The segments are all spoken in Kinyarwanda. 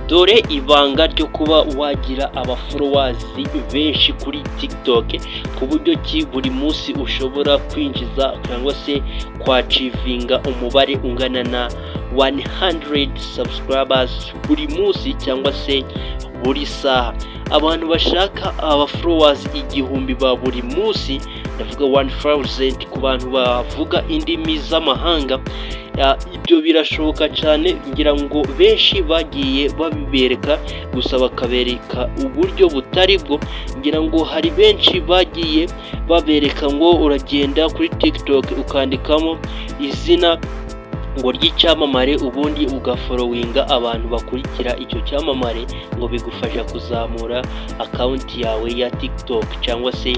Dore ibanga ryo kuba wagira followers benshi kuri TikTok ku buryo ki buri munsi ushobora kwinjiza cyangwa se kwachivinga umubare ungana na 100 subscribers buri munsi cyangwa se buri saha. Abantu bashaka followers igihumbi ba buri munsi, ndavuga 1000 ku bantu bavuga indimi z'amahanga. Ibyo birashoboka cyane, ngira ngo benshi bagiye babibereka gusa bakabereka uburyo butari bwo. Ngira ngo hari benshi bagiye babereka ngo uragenda kuri TikTok ukandikamo izina ngo ry'icyamamare ubundi ugafollowinga abantu bakurikira icyo cyamamare, ngo bigufasha kuzamura account yawe ya TikTok cyangwa se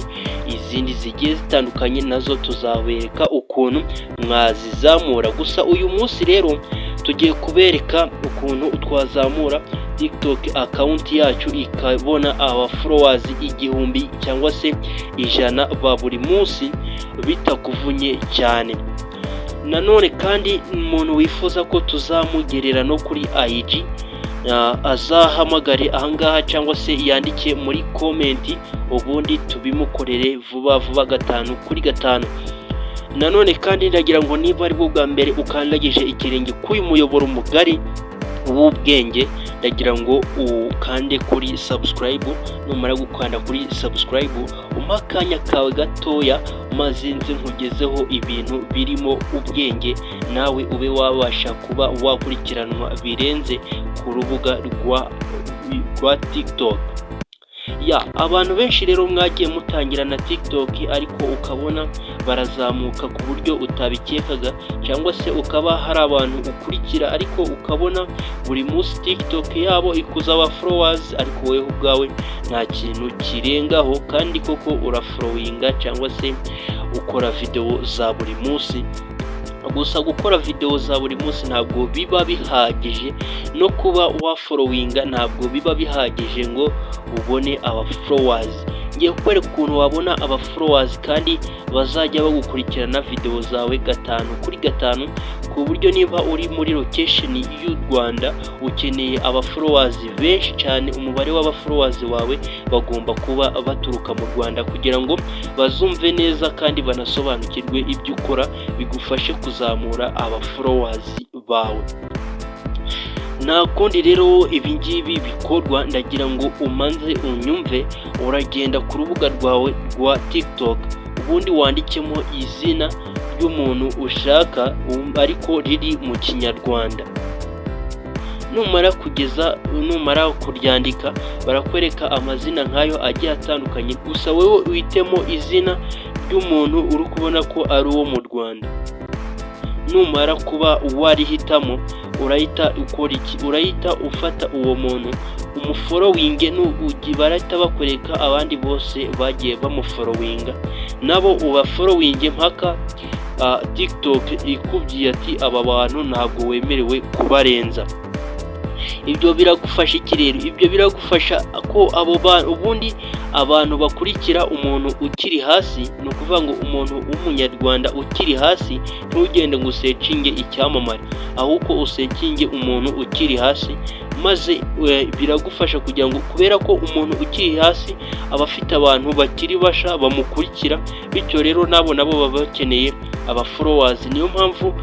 izindi zigiye zitandukanye, nazo tuzabereka ukuntu mwazizamura. Gusa uyu munsi rero tugiye kubereka ukuntu twazamura TikTok account yacu ikabona followers igihumbi cyangwa se 100 ba buri munsi bitakuvunye cyane. Nanone kandi umuntu wifuza ko tuzamugerera no kuri IG azahamagare ahangaha cyangwa se yandike muri comment, ubundi tubimukorere vuba vuba 5 kuri 5. Nanone kandi ndagira ngo niba ari bwo bwa mbere ukandagije ikirenge k'uyu muyoboro mugari w'ubwenge, ndagira ngo ukande kuri subscribe. Numara gukanda kuri subscribe umakanya kawe gatoya, maze nze nkugezeho ibintu birimo ubwenge, nawe ube wabasha kuba wakurikiranwa birenze ku rubuga rwa TikTok. Abantu benshi rero mwagiye mutangira na TikTok ariko ukabona barazamuka ku buryo utabikekaga, cyangwa se ukaba hari abantu ukurikira ariko ukabona buri munsi TikTok yabo ikuza followers ariko wewe ubwawe nta kintu kirengaho, kandi koko urafollowinga cyangwa se ukora video za buri munsi. Gusa gukora video za buri munsi ntabwo biba bihagije, no kuba wafollowinga ntabwo biba bihagije ngo ubone followers. Ngiye kukwereka ukuntu wabona followers kandi bazajya bagukurikirana video zawe 5 kuri 5, ku buryo niba uri muri location y'u Rwanda ukeneye followers benshi cyane, umubare followers wawe bagomba kuba baturuka mu Rwanda kugira ngo bazumve neza kandi banasobanukirwe ibyo ukora, bigufashe kuzamura followers bawe. Nakundi rero ibingibi bikorwa, ndagira ngo umanze unyumve. Uragenda ku rubuga rwawe rwa TikTok, ubundi wandikemo izina ry'umuntu ushaka ariko riri mu Kinyarwanda. Numara kuryandika barakwereka amazina nkayo agiye atandukanye, gusa wewe uhitemo izina ry'umuntu uri kubona ko ari uwo mu Rwanda. Numara kuba warihitamo urahita ukora iki? Urahita ufata uwo muntu umufollowinge, barahita bakwereka abandi bose bagiye bamufollowinga, nabo ubafollowinge mpaka TikTok ikubwiye ati aba bantu ntabwo wemerewe kubarenza. Ibyo biragufasha iki rero? Ibyo biragufasha ko ubundi abantu bakurikira umuntu ukiri hasi, no kuvuga ngo umuntu w'umunyarwanda ukiri hasi ntugende ngo usecinge icyamamare, ahubwo usecinge umuntu ukiri hasi, maze biragufasha kugira ngo, kubera ko umuntu ukiri hasi aba afite abantu bakiri basha bamukurikira, bityo rero nabo baba bakeneye followers. Niyo mpamvu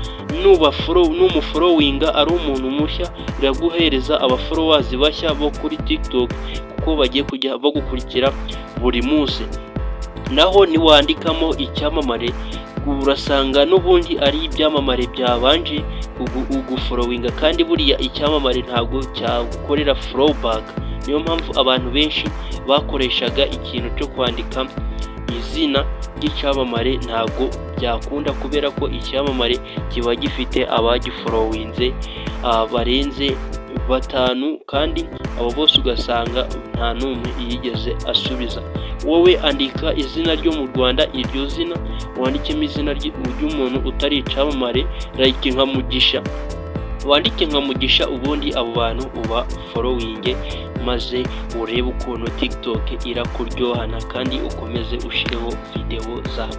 numufollowinga ari umuntu mushya biraguhereza followers bashya bo kuri TikTok, kuko bagiye kujya bagukurikira buri munsi. Naho niwandikamo icyamamare urasanga n'ubundi ari ibyamamare byabanje ugufollowinga, kandi buriya icyamamare ntabwo cyagukorera flowback. Niyo mpamvu abantu benshi bakoreshaga ikintu cyo kwandika izina ry'icyamamare, ntabwo byakunda kubera ko icyamamare kiba gifite abagifollowinze barenze 5, kandi abo bose ugasanga nta numwe yigeze asubiza. Wowe andika izina ryo mu Rwanda, iryo zina wandikemo izina ry'umuntu utari icyamamare, like nka Mugisha, wandike nka Mugisha, ubundi abo bantu uba followinge, maze urebe ukuntu TikTok irakuryohana kandi ukomeze ushireho video zawe.